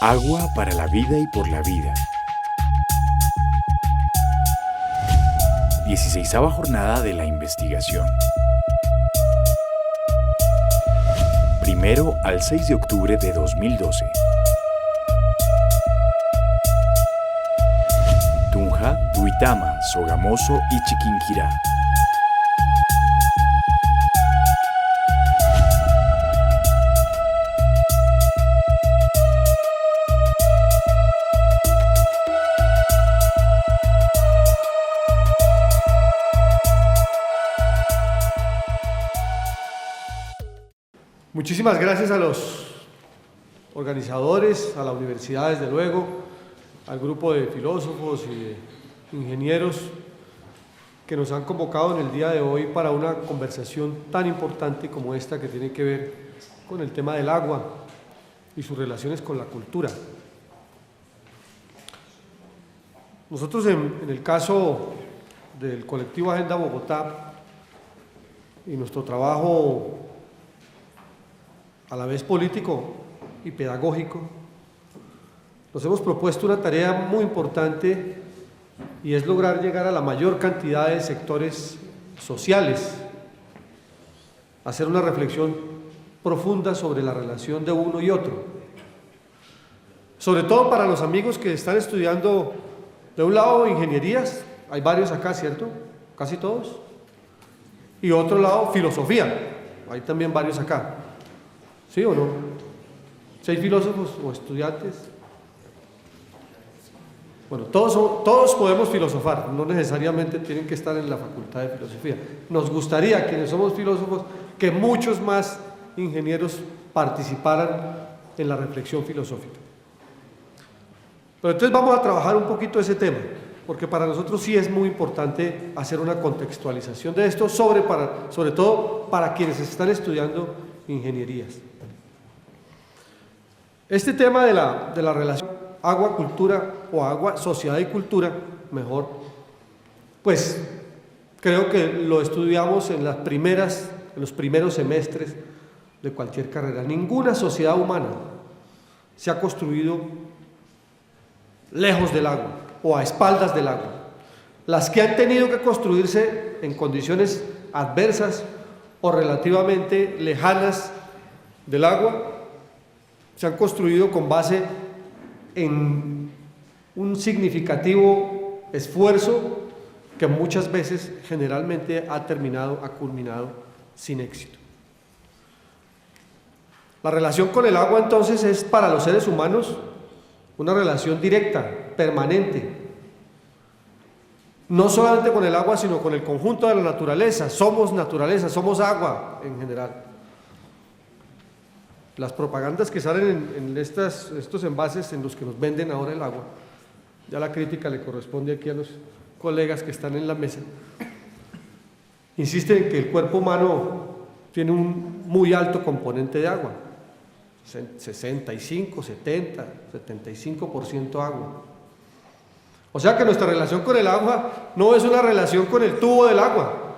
Agua para la vida y por la vida. 16ª jornada de la investigación. 1 al 6 de octubre de 2012. Tunja, Duitama, Sogamoso y Chiquinquirá. Muchísimas gracias a los organizadores, a la universidad desde luego, al grupo de filósofos y de ingenieros que nos han convocado en el día de hoy para una conversación tan importante como esta que tiene que ver con el tema del agua y sus relaciones con la cultura. Nosotros en el caso del colectivo Agenda Bogotá y nuestro trabajo a la vez político y pedagógico, nos hemos propuesto una tarea muy importante y es lograr llegar a la mayor cantidad de sectores sociales, hacer una reflexión profunda sobre la relación de uno y otro, sobre todo para los amigos que están estudiando de un lado ingenierías, hay varios acá, ¿cierto? Casi todos, y otro lado filosofía, hay también varios acá. ¿Sí o no? ¿6 filósofos o estudiantes? Bueno, todos podemos filosofar, no necesariamente tienen que estar en la facultad de filosofía. Nos gustaría, quienes somos filósofos, que muchos más ingenieros participaran en la reflexión filosófica. Pero entonces vamos a trabajar un poquito ese tema, porque para nosotros sí es muy importante hacer una contextualización de esto, sobre todo para quienes están estudiando ingenierías. Este tema de la relación agua-cultura o agua-sociedad y cultura, mejor, pues creo que lo estudiamos en los primeros semestres de cualquier carrera. Ninguna sociedad humana se ha construido lejos del agua o a espaldas del agua. Las que han tenido que construirse en condiciones adversas o relativamente lejanas del agua se han construido con base en un significativo esfuerzo que muchas veces, generalmente, ha culminado sin éxito. La relación con el agua, entonces, es para los seres humanos una relación directa, permanente. No solamente con el agua, sino con el conjunto de la naturaleza. Somos naturaleza, somos agua en general. Las propagandas que salen en estos envases en los que nos venden ahora el agua, ya la crítica le corresponde aquí a los colegas que están en la mesa, insisten en que el cuerpo humano tiene un muy alto componente de agua, 65, 70, 75% agua. O sea que nuestra relación con el agua no es una relación con el tubo del agua,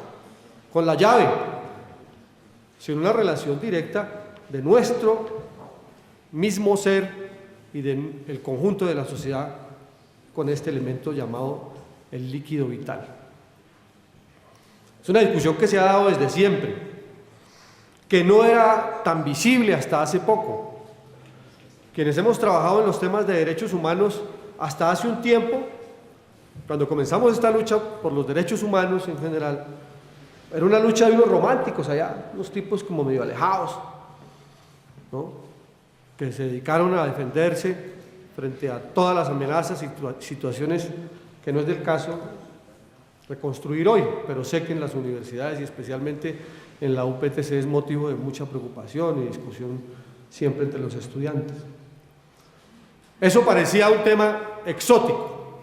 con la llave, sino una relación directa de nuestro mismo ser y del conjunto de la sociedad con este elemento llamado el líquido vital. Es una discusión que se ha dado desde siempre, que no era tan visible hasta hace poco. Quienes hemos trabajado en los temas de derechos humanos hasta hace un tiempo, cuando comenzamos esta lucha por los derechos humanos en general, era una lucha de unos románticos allá, unos tipos como medio alejados, ¿no?, que se dedicaron a defenderse frente a todas las amenazas y situaciones que no es del caso reconstruir hoy, pero sé que en las universidades y especialmente en la UPTC es motivo de mucha preocupación y discusión siempre entre los estudiantes. Eso parecía un tema exótico.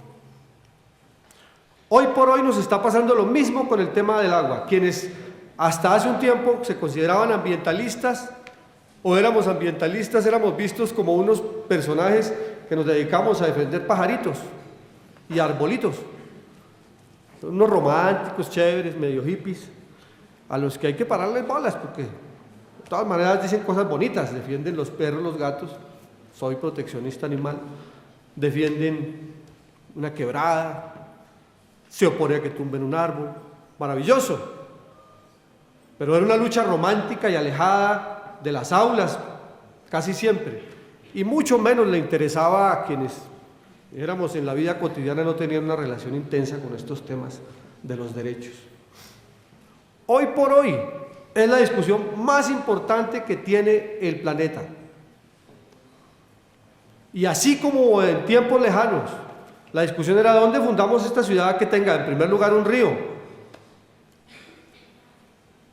Hoy por hoy nos está pasando lo mismo con el tema del agua. Quienes hasta hace un tiempo se consideraban ambientalistas o éramos ambientalistas, éramos vistos como unos personajes que nos dedicamos a defender pajaritos y arbolitos. Son unos románticos, chéveres, medio hippies, a los que hay que pararles bolas, porque de todas maneras dicen cosas bonitas, defienden los perros, los gatos, soy proteccionista animal, defienden una quebrada, se opone a que tumben un árbol, maravilloso, pero era una lucha romántica y alejada de las aulas, casi siempre, y mucho menos le interesaba a quienes, dijéramos, en la vida cotidiana no tenían una relación intensa con estos temas de los derechos. Hoy por hoy es la discusión más importante que tiene el planeta. Y así como en tiempos lejanos, la discusión era ¿dónde fundamos esta ciudad que tenga en primer lugar un río?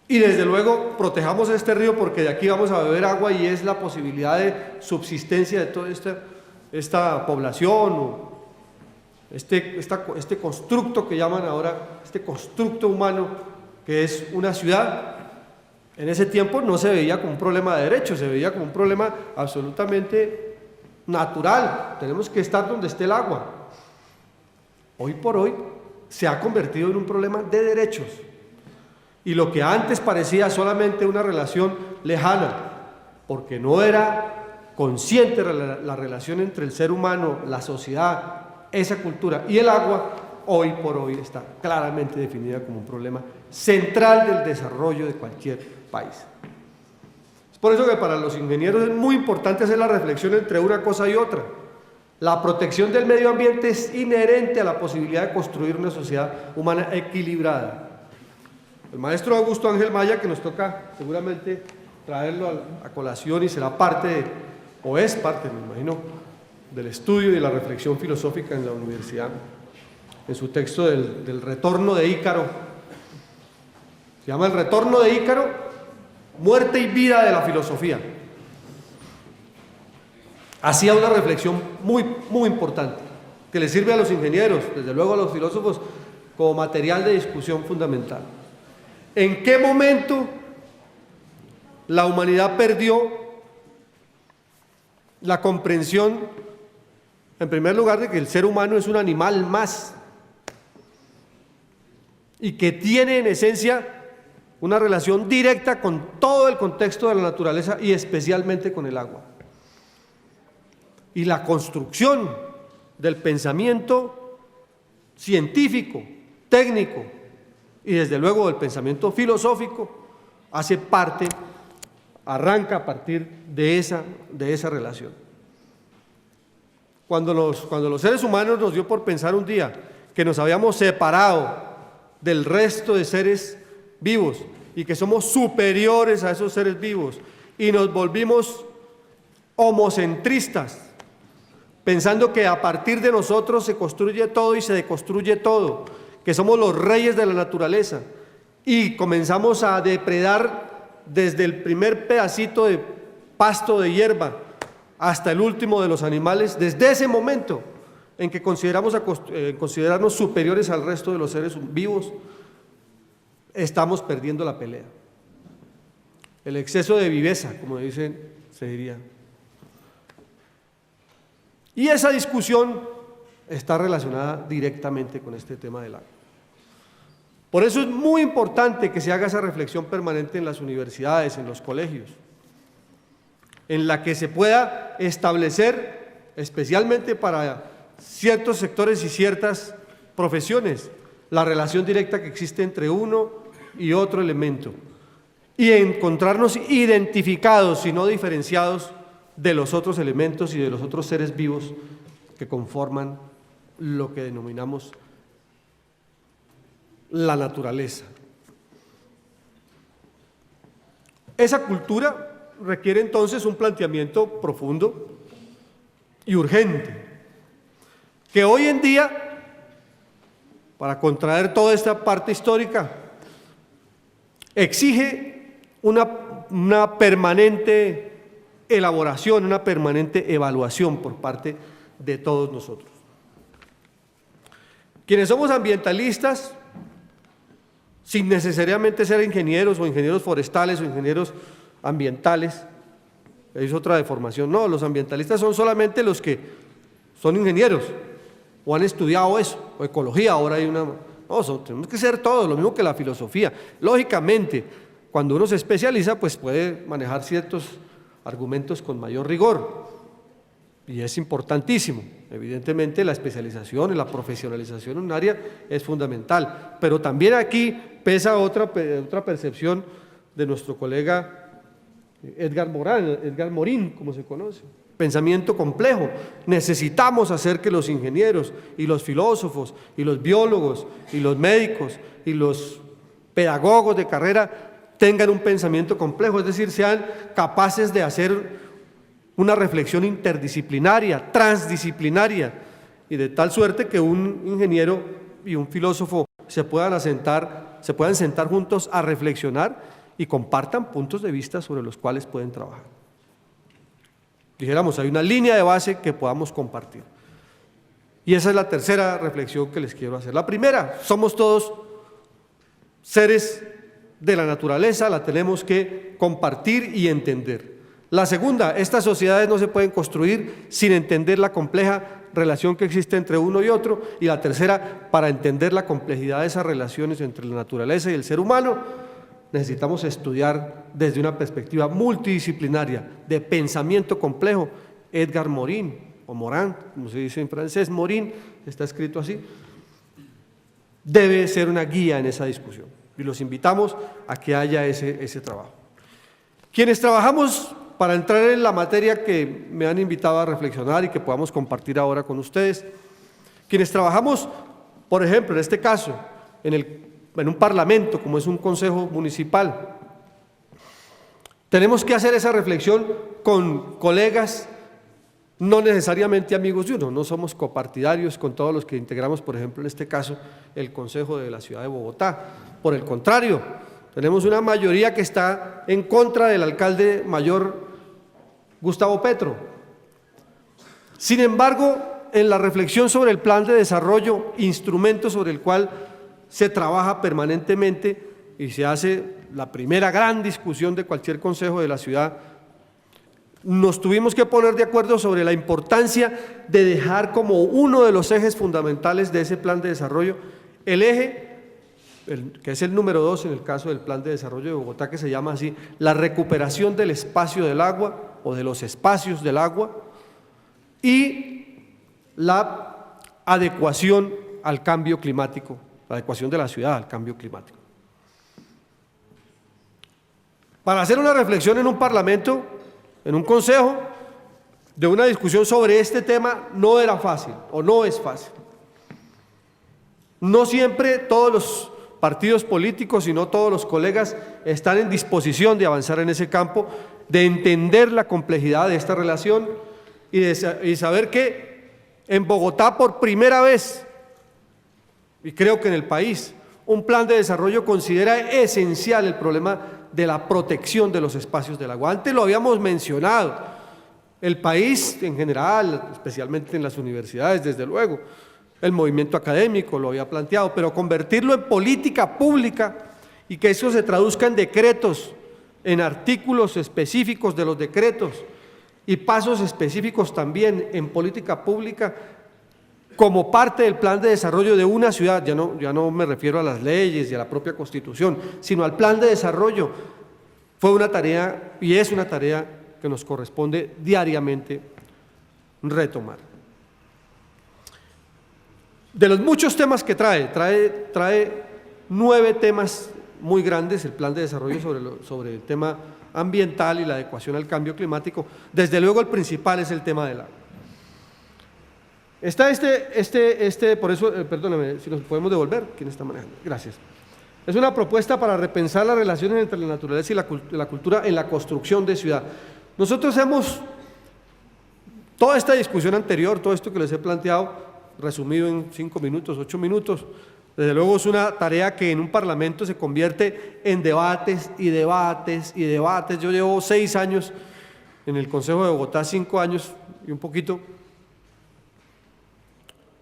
Y desde luego protejamos este río porque de aquí vamos a beber agua y es la posibilidad de subsistencia de toda esta población, o este constructo que llaman ahora, este constructo humano que es una ciudad. En ese tiempo no se veía como un problema de derechos, se veía como un problema absolutamente natural. Tenemos que estar donde esté el agua. Hoy por hoy se ha convertido en un problema de derechos. Y lo que antes parecía solamente una relación lejana, porque no era consciente la relación entre el ser humano, la sociedad, esa cultura y el agua, hoy por hoy está claramente definida como un problema central del desarrollo de cualquier país. Es por eso que para los ingenieros es muy importante hacer la reflexión entre una cosa y otra. La protección del medio ambiente es inherente a la posibilidad de construir una sociedad humana equilibrada. El maestro Augusto Ángel Maya, que nos toca seguramente traerlo a colación y será parte, o es parte, me imagino, del estudio y de la reflexión filosófica en la universidad, en su texto del retorno de Ícaro. Se llama El retorno de Ícaro, muerte y vida de la filosofía. Hacía una reflexión muy importante, que le sirve a los ingenieros, desde luego a los filósofos, como material de discusión fundamental. ¿En qué momento la humanidad perdió la comprensión, en primer lugar, de que el ser humano es un animal más y que tiene en esencia una relación directa con todo el contexto de la naturaleza y especialmente con el agua? Y la construcción del pensamiento científico, técnico y desde luego del pensamiento filosófico hace parte, arranca a partir de esa relación. Cuando los seres humanos nos dio por pensar un día que nos habíamos separado del resto de seres vivos y que somos superiores a esos seres vivos y nos volvimos homocentristas, pensando que a partir de nosotros se construye todo y se deconstruye todo, que somos los reyes de la naturaleza, y comenzamos a depredar desde el primer pedacito de pasto de hierba hasta el último de los animales. Desde ese momento en que considerarnos superiores al resto de los seres vivos, estamos perdiendo la pelea. El exceso de viveza, como se diría. Y esa discusión está relacionada directamente con este tema del agua. Por eso es muy importante que se haga esa reflexión permanente en las universidades, en los colegios, en la que se pueda establecer, especialmente para ciertos sectores y ciertas profesiones, la relación directa que existe entre uno y otro elemento, y encontrarnos identificados y no diferenciados de los otros elementos y de los otros seres vivos que conforman lo que denominamos la naturaleza. Esa cultura requiere entonces un planteamiento profundo y urgente, que hoy en día, para contraer toda esta parte histórica, exige una permanente elaboración, una permanente evaluación por parte de todos nosotros. Quienes somos ambientalistas, sin necesariamente ser ingenieros o ingenieros forestales o ingenieros ambientales, es otra deformación. No, los ambientalistas son solamente los que son ingenieros o han estudiado eso, o ecología, ahora hay una... No, tenemos que ser todos, lo mismo que la filosofía. Lógicamente, cuando uno se especializa, pues puede manejar ciertos argumentos con mayor rigor, y es importantísimo. Evidentemente la especialización y la profesionalización en un área es fundamental, pero también aquí pesa otra percepción de nuestro colega Edgar Morin, como se conoce. Pensamiento complejo. Necesitamos hacer que los ingenieros y los filósofos y los biólogos y los médicos y los pedagogos de carrera tengan un pensamiento complejo, es decir, sean capaces de hacer una reflexión interdisciplinaria, transdisciplinaria, y de tal suerte que un ingeniero y un filósofo se puedan sentar juntos a reflexionar y compartan puntos de vista sobre los cuales pueden trabajar. Dijéramos, hay una línea de base que podamos compartir. Y esa es la tercera reflexión que les quiero hacer. La primera, somos todos seres de la naturaleza, la tenemos que compartir y entender. La segunda, estas sociedades no se pueden construir sin entender la compleja relación que existe entre uno y otro. Y la tercera, para entender la complejidad de esas relaciones entre la naturaleza y el ser humano, necesitamos estudiar desde una perspectiva multidisciplinaria, de pensamiento complejo. Edgar Morin, o Morin, como se dice en francés, Morin, está escrito así, debe ser una guía en esa discusión. Y los invitamos a que haya ese trabajo. Quienes trabajamos para entrar en la materia que me han invitado a reflexionar y que podamos compartir ahora con ustedes, quienes trabajamos, por ejemplo, en este caso, en un parlamento, como es un consejo municipal, tenemos que hacer esa reflexión con colegas, no necesariamente amigos de uno, no somos copartidarios con todos los que integramos, por ejemplo, en este caso, el Consejo de la Ciudad de Bogotá. Por el contrario, tenemos una mayoría que está en contra del alcalde mayor Gustavo Petro. Sin embargo, en la reflexión sobre el plan de desarrollo, instrumento sobre el cual se trabaja permanentemente y se hace la primera gran discusión de cualquier consejo de la ciudad, nos tuvimos que poner de acuerdo sobre la importancia de dejar como uno de los ejes fundamentales de ese plan de desarrollo el eje, que es el número 2 en el caso del plan de desarrollo de Bogotá, que se llama así, la recuperación del espacio del agua o de los espacios del agua y la adecuación al cambio climático, la adecuación de la ciudad al cambio climático. Para hacer una reflexión en un parlamento, en un consejo, de una discusión sobre este tema no era fácil o no es fácil. No siempre todos los partidos políticos y no todos los colegas están en disposición de avanzar en ese campo, de entender la complejidad de esta relación y saber que en Bogotá por primera vez, y creo que en el país, un plan de desarrollo considera esencial el problema de la protección de los espacios del agua. Antes lo habíamos mencionado, el país en general, especialmente en las universidades, desde luego, el movimiento académico lo había planteado, pero convertirlo en política pública y que eso se traduzca en decretos, en artículos específicos de los decretos y pasos específicos también en política pública como parte del plan de desarrollo de una ciudad, ya no me refiero a las leyes y a la propia Constitución, sino al plan de desarrollo, fue una tarea y es una tarea que nos corresponde diariamente retomar. De los muchos temas que trae 9 temas muy grandes, el plan de desarrollo sobre el tema ambiental y la adecuación al cambio climático. Desde luego el principal es el tema del agua. Está por eso, perdóname, si nos podemos devolver, ¿quién está manejando? Gracias. Es una propuesta para repensar las relaciones entre la naturaleza y la cultura en la construcción de ciudad. Nosotros hemos, toda esta discusión anterior, todo esto que les he planteado, resumido en 5 minutos, 8 minutos, desde luego es una tarea que en un parlamento se convierte en debates y debates y debates. Yo llevo 6 años en el Consejo de Bogotá, 5 años y un poquito,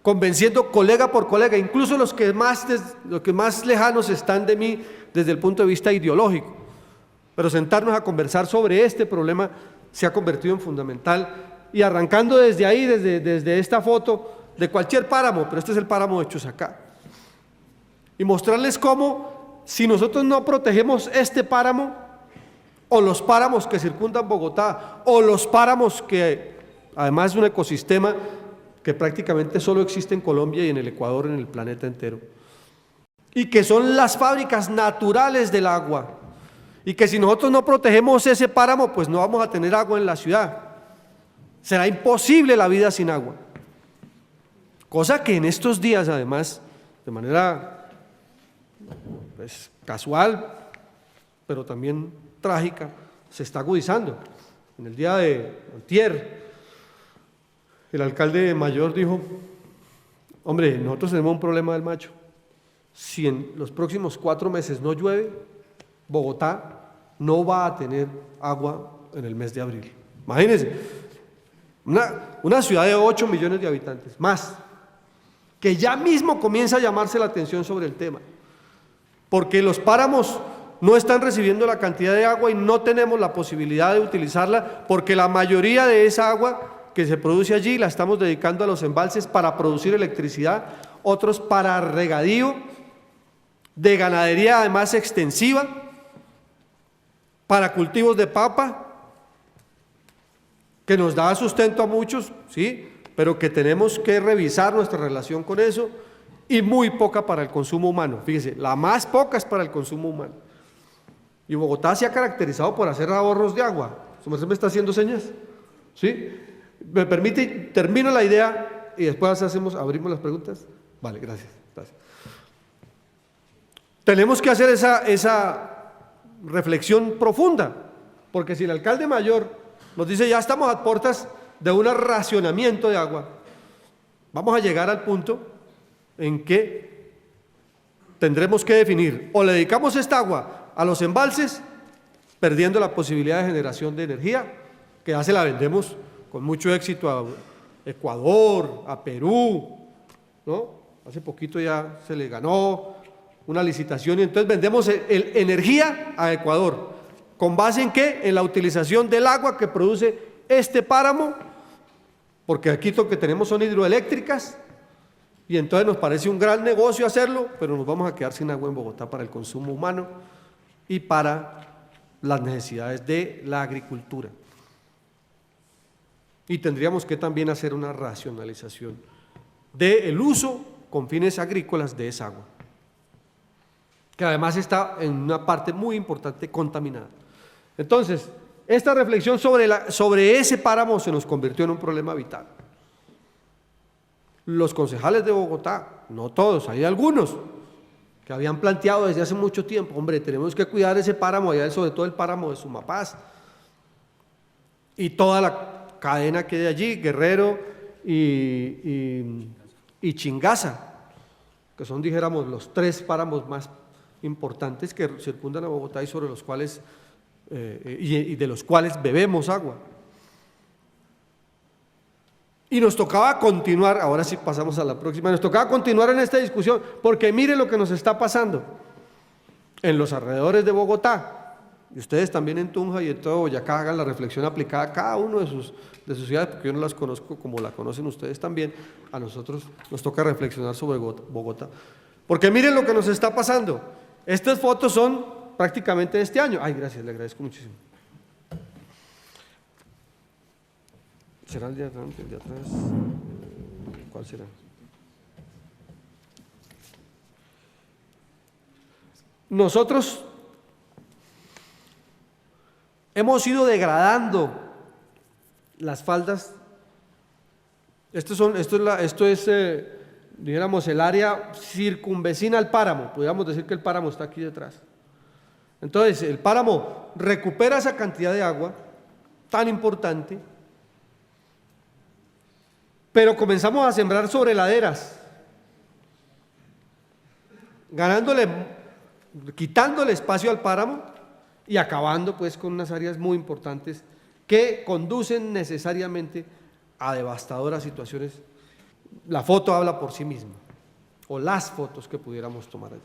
convenciendo colega por colega, incluso los que más lejanos están de mí desde el punto de vista ideológico. Pero sentarnos a conversar sobre este problema se ha convertido en fundamental y arrancando desde ahí, desde esta foto, de cualquier páramo, pero este es el páramo de Chusacá, y mostrarles cómo si nosotros no protegemos este páramo, o los páramos que circundan Bogotá, o los páramos que Además es un ecosistema que prácticamente solo existe en Colombia y en el Ecuador, en el planeta entero. Y que son las fábricas naturales del agua. Y que si nosotros no protegemos ese páramo, pues no vamos a tener agua en la ciudad. Será imposible la vida sin agua. Cosa que en estos días, además, de manera pues, casual, pero también trágica, se está agudizando. En el día de antier, el alcalde mayor dijo: hombre, nosotros tenemos un problema del Macho. Si en los próximos 4 meses no llueve, Bogotá no va a tener agua en el mes de abril. Imagínense, una ciudad de 8 millones de habitantes, más, que ya mismo comienza a llamarse la atención sobre el tema, porque los páramos no están recibiendo la cantidad de agua y no tenemos la posibilidad de utilizarla, porque la mayoría de esa agua que se produce allí la estamos dedicando a los embalses para producir electricidad, otros para regadío, de ganadería además extensiva, para cultivos de papa, que nos da sustento a muchos, sí, pero que tenemos que revisar nuestra relación con eso, y muy poca para el consumo humano. Fíjese, la más poca es para el consumo humano. Y Bogotá se ha caracterizado por hacer ahorros de agua. ¿Su merced me está haciendo señas? ¿Sí? ¿Me permite? Termino la idea y después abrimos las preguntas. Vale, gracias. Tenemos que hacer esa reflexión profunda, porque si el alcalde mayor nos dice ya estamos a puertas de un racionamiento de agua, vamos a llegar al punto en que tendremos que definir: o le dedicamos esta agua a los embalses, perdiendo la posibilidad de generación de energía, que ya se la vendemos con mucho éxito a Ecuador, a Perú, ¿no? Hace poquito ya se le ganó una licitación y entonces vendemos energía a Ecuador. ¿Con base en qué? En la utilización del agua que produce este páramo, porque aquí lo que tenemos son hidroeléctricas, y entonces nos parece un gran negocio hacerlo, pero nos vamos a quedar sin agua en Bogotá para el consumo humano y para las necesidades de la agricultura. Y tendríamos que también hacer una racionalización del uso con fines agrícolas de esa agua, que además está en una parte muy importante contaminada. Entonces, esta reflexión sobre ese páramo se nos convirtió en un problema vital. Los concejales de Bogotá, no todos, hay algunos que habían planteado desde hace mucho tiempo: hombre, tenemos que cuidar ese páramo, allá sobre todo el páramo de Sumapaz y toda la cadena que hay allí, Guerrero y Chingaza, que son, dijéramos, los 3 páramos más importantes que circundan a Bogotá y sobre los cuales y de los cuales bebemos agua. Y nos tocaba continuar, ahora sí pasamos a la próxima, nos tocaba continuar en esta discusión, porque mire lo que nos está pasando en los alrededores de Bogotá, y ustedes también en Tunja y en todo Boyacá hagan la reflexión aplicada a cada uno de sus ciudades, porque yo no las conozco como la conocen ustedes también. A nosotros nos toca reflexionar sobre Bogotá, porque miren lo que nos está pasando. Estas fotos son prácticamente de este año. Ay, gracias, le agradezco muchísimo. ¿Será el de adelante, el de atrás? ¿Cuál será? Nosotros hemos ido degradando las faldas. Esto es dijéramos, el área circunvecina al páramo. Podríamos decir que el páramo está aquí detrás. Entonces, el páramo recupera esa cantidad de agua tan importante, pero comenzamos a sembrar sobre laderas, quitándole espacio al páramo y acabando pues con unas áreas muy importantes que conducen necesariamente a devastadoras situaciones. La foto habla por sí misma, o las fotos que pudiéramos tomar allí.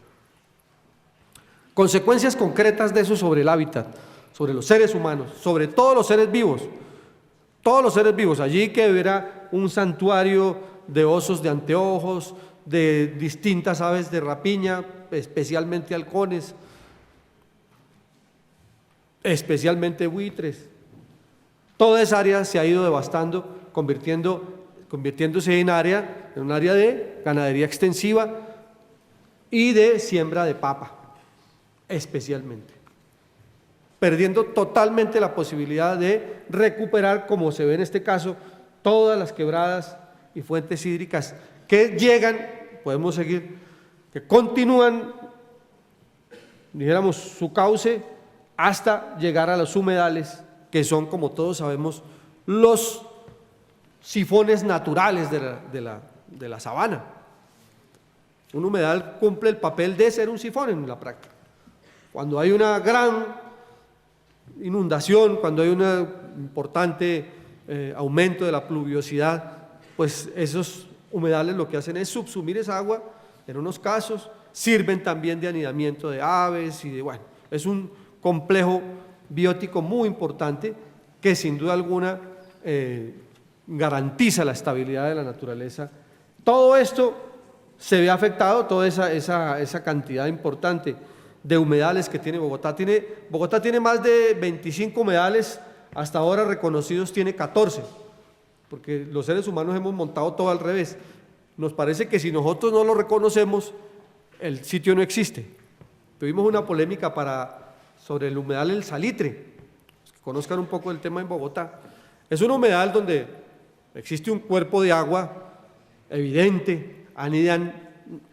Consecuencias concretas de eso sobre el hábitat, sobre los seres humanos, sobre todos los seres vivos. Todos los seres vivos, allí que hubiera un santuario de osos de anteojos, de distintas aves de rapiña, especialmente halcones, especialmente buitres. Toda esa área se ha ido devastando convirtiéndose en un área de ganadería extensiva y de siembra de papa, especialmente, perdiendo totalmente la posibilidad de recuperar, como se ve en este caso, todas las quebradas y fuentes hídricas que llegan, podemos seguir, que continúan, dijéramos, su cauce hasta llegar a los humedales, que son, como todos sabemos, los sifones naturales de la sabana. Un humedal cumple el papel de ser un sifón en la práctica. Cuando hay una gran inundación, cuando hay un importante aumento de la pluviosidad, pues esos humedales lo que hacen es subsumir esa agua, en unos casos sirven también de anidamiento de aves y bueno, es un complejo biótico muy importante que sin duda alguna garantiza la estabilidad de la naturaleza. Todo esto se ve afectado, toda esa cantidad importante de humedales que tiene Bogotá. Bogotá tiene más de 25 humedales, hasta ahora reconocidos tiene 14, porque los seres humanos hemos montado todo al revés. Nos parece que si nosotros no lo reconocemos, el sitio no existe. Tuvimos una polémica sobre el humedal El Salitre, que conozcan un poco el tema en Bogotá. Es un humedal donde existe un cuerpo de agua evidente, anidan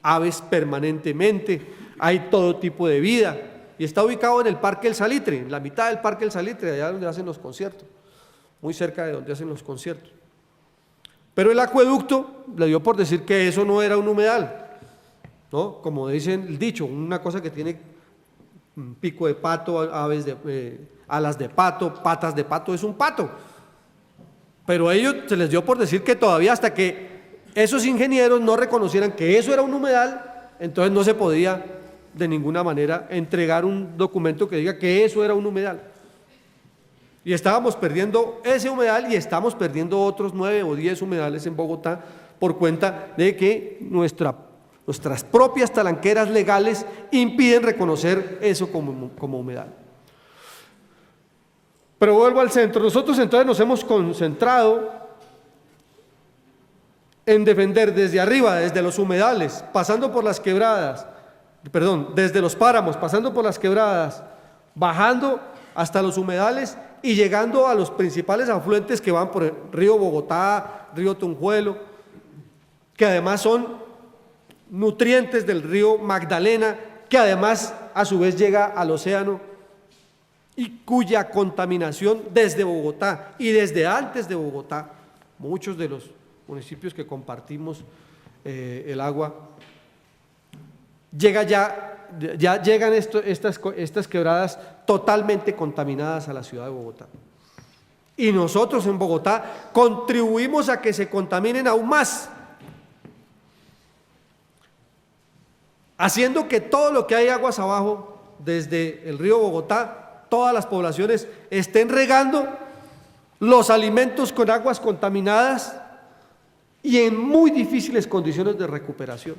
aves permanentemente, hay todo tipo de vida, y está ubicado en el Parque El Salitre, en la mitad del Parque El Salitre, allá donde hacen los conciertos, muy cerca de donde hacen los conciertos. Pero el acueducto le dio por decir que eso no era un humedal, ¿no? Como dicen el dicho, una cosa que tiene un pico de pato, alas de pato, patas de pato, es un pato. Pero a ellos se les dio por decir que todavía hasta que esos ingenieros no reconocieran que eso era un humedal, entonces no se podía de ninguna manera entregar un documento que diga que eso era un humedal. Y estábamos perdiendo ese humedal y estamos perdiendo otros 9 o 10 humedales en Bogotá por cuenta de que nuestras propias talanqueras legales impiden reconocer eso como humedal. Pero vuelvo al centro. Nosotros entonces nos hemos concentrado en defender desde arriba, desde los humedales, pasando por las quebradas, desde los páramos, pasando por las quebradas, bajando hasta los humedales y llegando a los principales afluentes que van por el río Bogotá, río Tunjuelo, que además son nutrientes del río Magdalena, que además a su vez llega al océano y cuya contaminación desde Bogotá y desde antes de Bogotá, muchos de los municipios que compartimos el agua, llegan estas quebradas totalmente contaminadas a la ciudad de Bogotá. Y nosotros en Bogotá contribuimos a que se contaminen aún más, haciendo que todo lo que hay aguas abajo, desde el río Bogotá, todas las poblaciones estén regando los alimentos con aguas contaminadas y en muy difíciles condiciones de recuperación.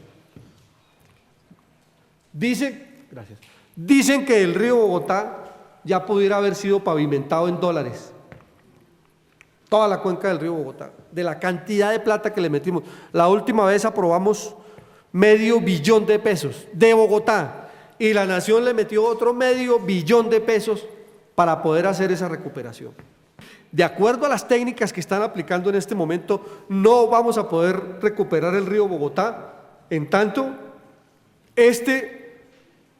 Dicen que el río Bogotá ya pudiera haber sido pavimentado en dólares, toda la cuenca del río Bogotá, de la cantidad de plata que le metimos. La última vez aprobamos $500 millón de Bogotá y la nación le metió otro $500 millón para poder hacer esa recuperación. De acuerdo a las técnicas que están aplicando en este momento, no vamos a poder recuperar el río Bogotá, en tanto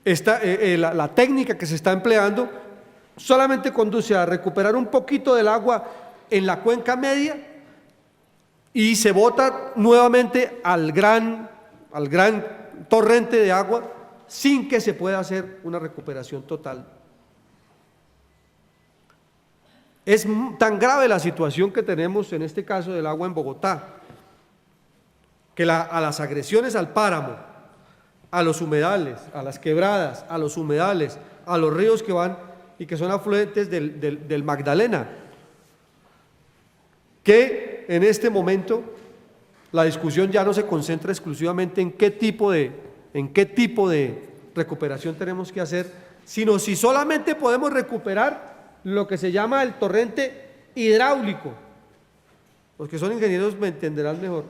la técnica que se está empleando solamente conduce a recuperar un poquito del agua en la cuenca media y se bota nuevamente al gran torrente de agua sin que se pueda hacer una recuperación total. Es tan grave la situación que tenemos en este caso del agua en Bogotá, que a las agresiones al páramo, a los humedales, a las quebradas, a los humedales, a los ríos que van y que son afluentes del Magdalena, que en este momento la discusión ya no se concentra exclusivamente en qué tipo de recuperación tenemos que hacer, sino si solamente podemos recuperar lo que se llama el torrente hidráulico, Los que son ingenieros me entenderán mejor.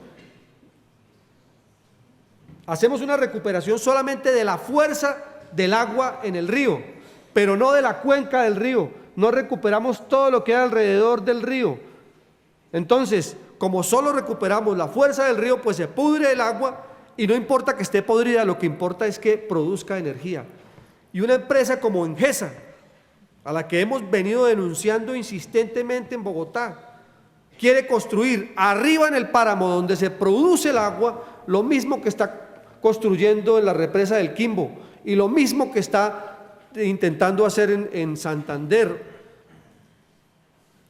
Hacemos una recuperación solamente de la fuerza del agua en el río, pero no de la cuenca del río. No recuperamos todo lo que hay alrededor del río. Entonces, como solo recuperamos la fuerza del río, pues se pudre el agua y no importa que esté podrida, lo que importa es que produzca energía. Y una empresa como Engesa, a la que hemos venido denunciando insistentemente en Bogotá, quiere construir arriba en el páramo donde se produce el agua, lo mismo que está construyendo en la represa del Quimbo y lo mismo que está intentando hacer en Santander,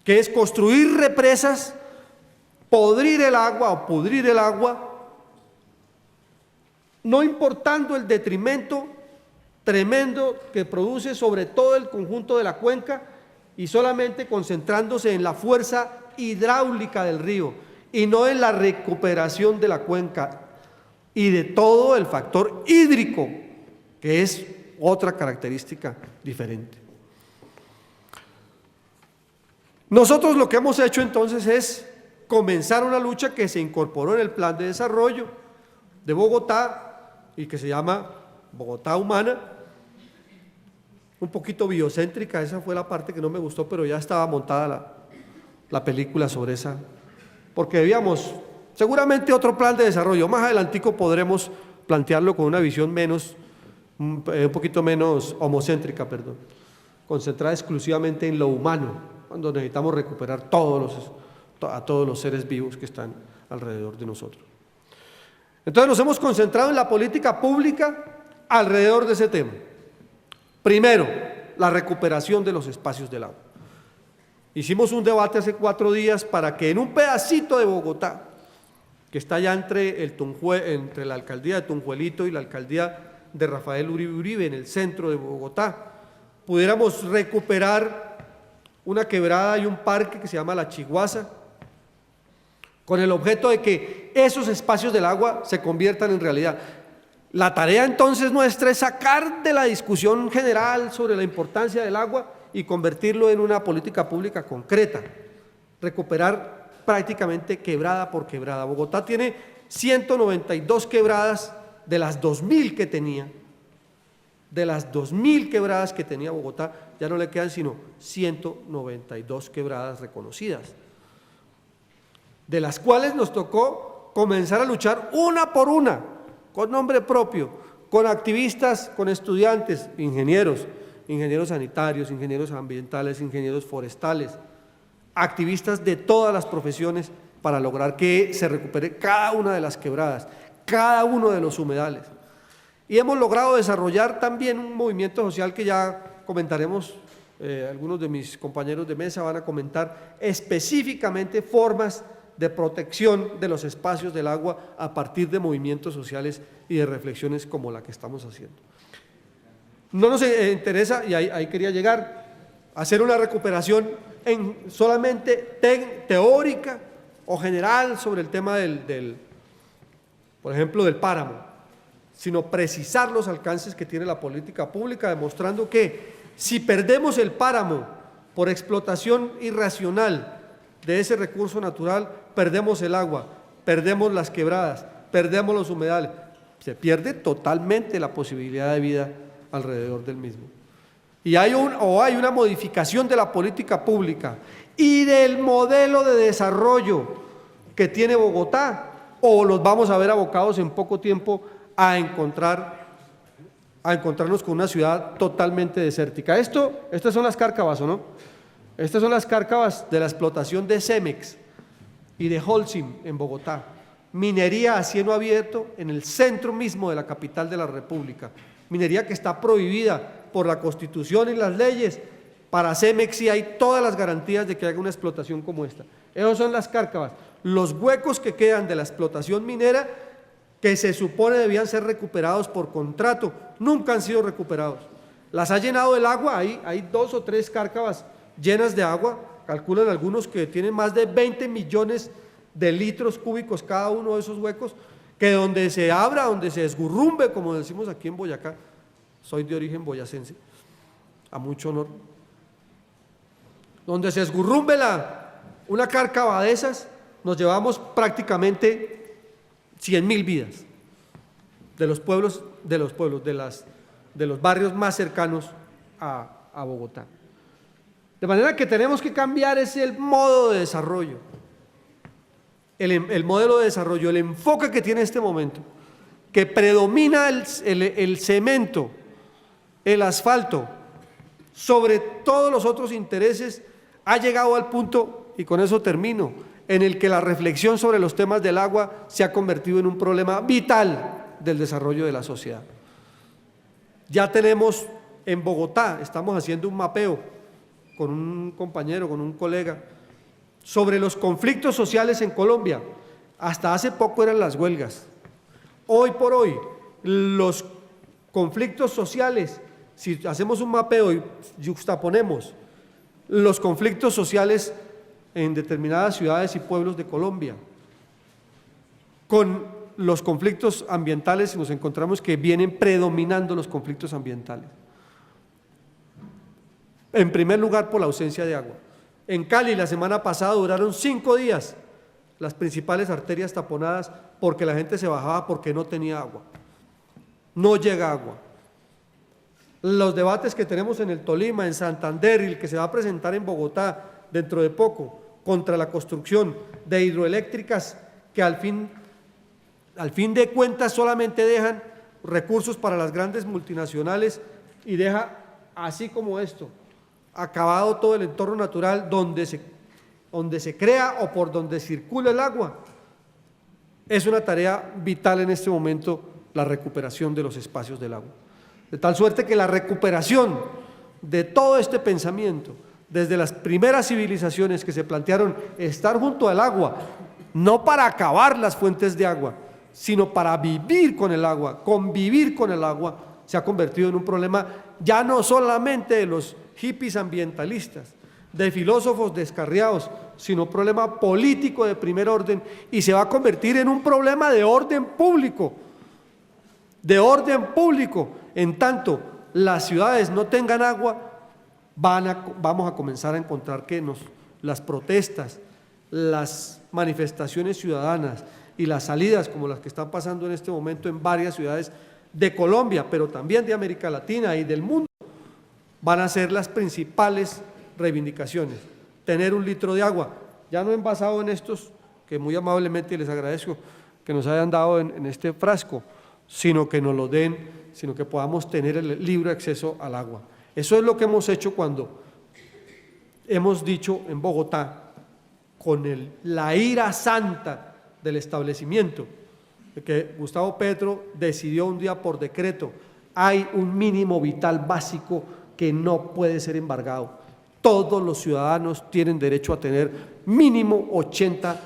que es construir represas, podrir el agua o pudrir el agua, no importando el detrimento tremendo que produce sobre todo el conjunto de la cuenca y solamente concentrándose en la fuerza hidráulica del río y no en la recuperación de la cuenca y de todo el factor hídrico, que es otra característica diferente. Nosotros lo que hemos hecho entonces es comenzar una lucha que se incorporó en el Plan de Desarrollo de Bogotá y que se llama Bogotá Humana, un poquito biocéntrica, esa fue la parte que no me gustó, pero ya estaba montada la película sobre esa, porque debíamos, seguramente otro plan de desarrollo, más adelantico podremos plantearlo con una visión un poquito menos homocéntrica, concentrada exclusivamente en lo humano, cuando necesitamos recuperar a todos los seres vivos que están alrededor de nosotros. Entonces nos hemos concentrado en la política pública alrededor de ese tema. Primero, la recuperación de los espacios del agua. Hicimos un debate hace 4 días para que en un pedacito de Bogotá, que está allá entre la alcaldía de Tunjuelito y la alcaldía de Rafael Uribe Uribe, en el centro de Bogotá, pudiéramos recuperar una quebrada y un parque que se llama La Chiguaza, con el objeto de que esos espacios del agua se conviertan en realidad. La tarea entonces nuestra es sacar de la discusión general sobre la importancia del agua y convertirlo en una política pública concreta, recuperar prácticamente quebrada por quebrada. Bogotá tiene 192 quebradas de las 2.000 que tenía. De las 2.000 quebradas que tenía Bogotá, ya no le quedan sino 192 quebradas reconocidas, de las cuales nos tocó comenzar a luchar una por una, con nombre propio, con activistas, con estudiantes, ingenieros sanitarios, ingenieros ambientales, ingenieros forestales, activistas de todas las profesiones para lograr que se recupere cada una de las quebradas, cada uno de los humedales. Y hemos logrado desarrollar también un movimiento social que ya comentaremos, algunos de mis compañeros de mesa van a comentar específicamente formas de protección de los espacios del agua a partir de movimientos sociales y de reflexiones como la que estamos haciendo. No nos interesa, y ahí quería llegar, hacer una recuperación solamente teórica o general sobre el tema por ejemplo, del páramo, sino precisar los alcances que tiene la política pública, demostrando que si perdemos el páramo por explotación irracional de ese recurso natural, perdemos el agua, perdemos las quebradas, perdemos los humedales, se pierde totalmente la posibilidad de vida alrededor del mismo. Y hay una modificación de la política pública y del modelo de desarrollo que tiene Bogotá, o los vamos a ver abocados en poco tiempo a encontrarnos con una ciudad totalmente desértica. Estas son las cárcavas, ¿o no? Estas son las cárcavas de la explotación de Cemex y de Holcim en Bogotá. Minería a cielo abierto en el centro mismo de la capital de la República. Minería que está prohibida por la Constitución y las leyes. Para Cemex sí hay todas las garantías de que haya una explotación como esta. Esas son las cárcavas. Los huecos que quedan de la explotación minera que se supone debían ser recuperados por contrato, nunca han sido recuperados. Las ha llenado el agua, hay 2 o 3 cárcavas llenas de agua, calculan algunos que tienen más de 20 millones de litros cúbicos cada uno de esos huecos, que donde se abra, donde se esgurrumbe, como decimos aquí en Boyacá, soy de origen boyacense, a mucho honor, donde se esgurrumbe una cárcava de esas, nos llevamos prácticamente 100.000 vidas de los barrios más cercanos a Bogotá. De manera que tenemos que cambiar el modo de desarrollo, el modelo de desarrollo, el enfoque que tiene este momento, que predomina el cemento, el asfalto, sobre todos los otros intereses, ha llegado al punto, y con eso termino, en el que la reflexión sobre los temas del agua se ha convertido en un problema vital del desarrollo de la sociedad. Ya tenemos en Bogotá, estamos haciendo un mapeo con un compañero, con un colega, sobre los conflictos sociales en Colombia. Hasta hace poco eran las huelgas. Hoy por hoy, los conflictos sociales, si hacemos un mapeo y juxtaponemos los conflictos sociales en determinadas ciudades y pueblos de Colombia con los conflictos ambientales, nos encontramos que vienen predominando los conflictos ambientales. En primer lugar, por la ausencia de agua. En Cali, la semana pasada, duraron 5 días las principales arterias taponadas porque la gente se bajaba porque no tenía agua. No llega agua. Los debates que tenemos en el Tolima, en Santander y el que se va a presentar en Bogotá dentro de poco, contra la construcción de hidroeléctricas que al fin de cuentas solamente dejan recursos para las grandes multinacionales y deja, así como esto, acabado todo el entorno natural donde se crea o por donde circula el agua. Es una tarea vital en este momento la recuperación de los espacios del agua. De tal suerte que la recuperación de todo este pensamiento, desde las primeras civilizaciones que se plantearon estar junto al agua, no para acabar las fuentes de agua, sino para vivir con el agua, convivir con el agua, se ha convertido en un problema ya no solamente de los hippies ambientalistas, de filósofos descarriados, sino un problema político de primer orden y se va a convertir en un problema de orden público, en tanto las ciudades no tengan agua, vamos a comenzar a encontrar que las protestas, las manifestaciones ciudadanas y las salidas como las que están pasando en este momento en varias ciudades de Colombia, pero también de América Latina y del mundo, van a ser las principales reivindicaciones. Tener 1 litro de agua, ya no envasado en estos, que muy amablemente les agradezco que nos hayan dado en este frasco, sino que nos lo den, sino que podamos tener el libre acceso al agua. Eso es lo que hemos hecho cuando hemos dicho en Bogotá, con la ira santa del establecimiento, que Gustavo Petro decidió un día por decreto, hay un mínimo vital básico que no puede ser embargado. Todos los ciudadanos tienen derecho a tener mínimo 80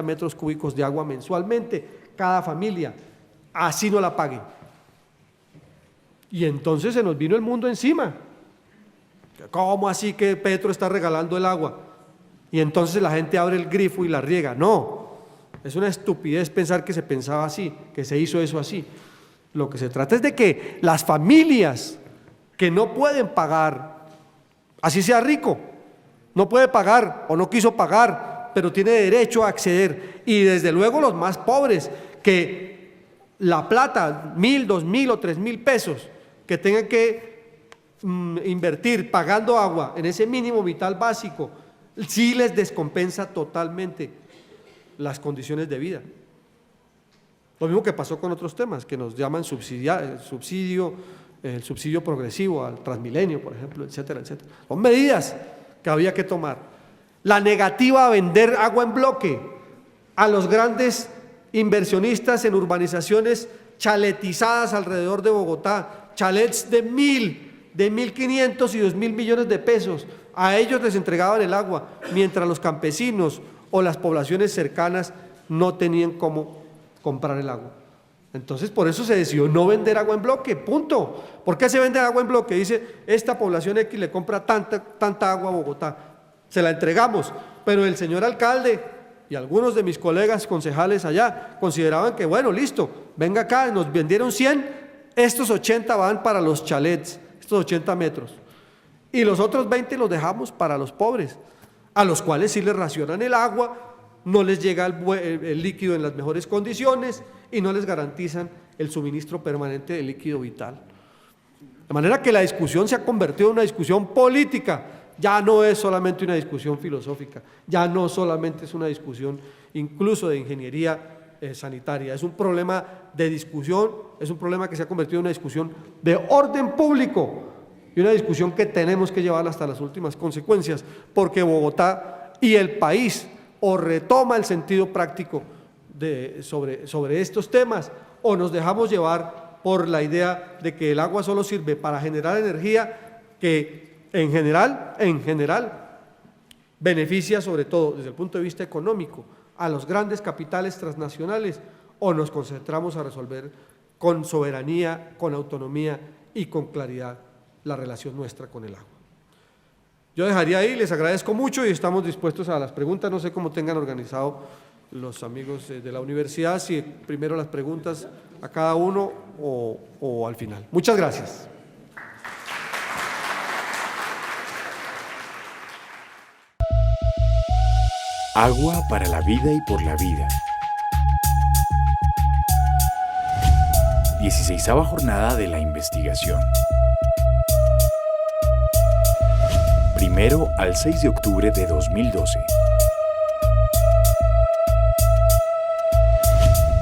metros cúbicos de agua mensualmente, cada familia, así no la pague. Y entonces se nos vino el mundo encima. ¿Cómo así que Petro está regalando el agua? Y entonces la gente abre el grifo y la riega. No, es una estupidez pensar que se pensaba así, que se hizo eso así. Lo que se trata es de que las familias que no pueden pagar, así sea rico, no puede pagar o no quiso pagar, pero tiene derecho a acceder. Y desde luego los más pobres, que la plata, 1.000, 2.000 o 3.000 pesos, que tengan que invertir pagando agua en ese mínimo vital básico, sí les descompensa totalmente las condiciones de vida. Lo mismo que pasó con otros temas que nos llaman el subsidio progresivo al Transmilenio, por ejemplo, etcétera, etcétera. Son medidas que había que tomar. La negativa a vender agua en bloque a los grandes inversionistas en urbanizaciones chaletizadas alrededor de Bogotá, chalets de 1.500 y 2.000 millones de pesos. A ellos les entregaban el agua, mientras los campesinos o las poblaciones cercanas no tenían cómo comprar el agua. Entonces, por eso se decidió no vender agua en bloque, punto. ¿Por qué se vende agua en bloque? Dice, esta población X le compra tanta agua a Bogotá, se la entregamos, pero el señor alcalde y algunos de mis colegas concejales allá consideraban que, bueno, listo, venga acá, nos vendieron 100, estos 80 van para los chalets, estos 80 metros, y los otros 20 los dejamos para los pobres, a los cuales sí les racionan el agua no les llega el líquido en las mejores condiciones y no les garantizan el suministro permanente de líquido vital. De manera que la discusión se ha convertido en una discusión política, ya no es solamente una discusión filosófica, ya no solamente es una discusión incluso de ingeniería sanitaria, es un problema de discusión, es un problema que se ha convertido en una discusión de orden público y una discusión que tenemos que llevar hasta las últimas consecuencias, porque Bogotá y el país o retoma el sentido práctico sobre estos temas o nos dejamos llevar por la idea de que el agua solo sirve para generar energía que en general beneficia sobre todo desde el punto de vista económico a los grandes capitales transnacionales, o nos concentramos a resolver con soberanía, con autonomía y con claridad la relación nuestra con el agua. Yo dejaría ahí, les agradezco mucho y estamos dispuestos a las preguntas. No sé cómo tengan organizado los amigos de la universidad, si primero las preguntas a cada uno o al final. Muchas gracias. Agua para la vida y por la vida. 16ª jornada de la investigación. 1 al 6 de octubre de 2012.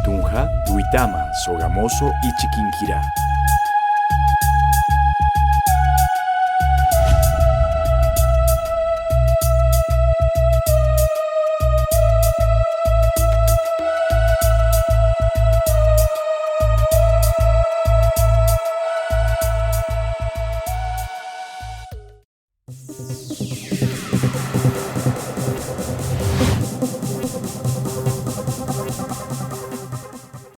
Tunja, Duitama, Sogamoso y Chiquinquirá.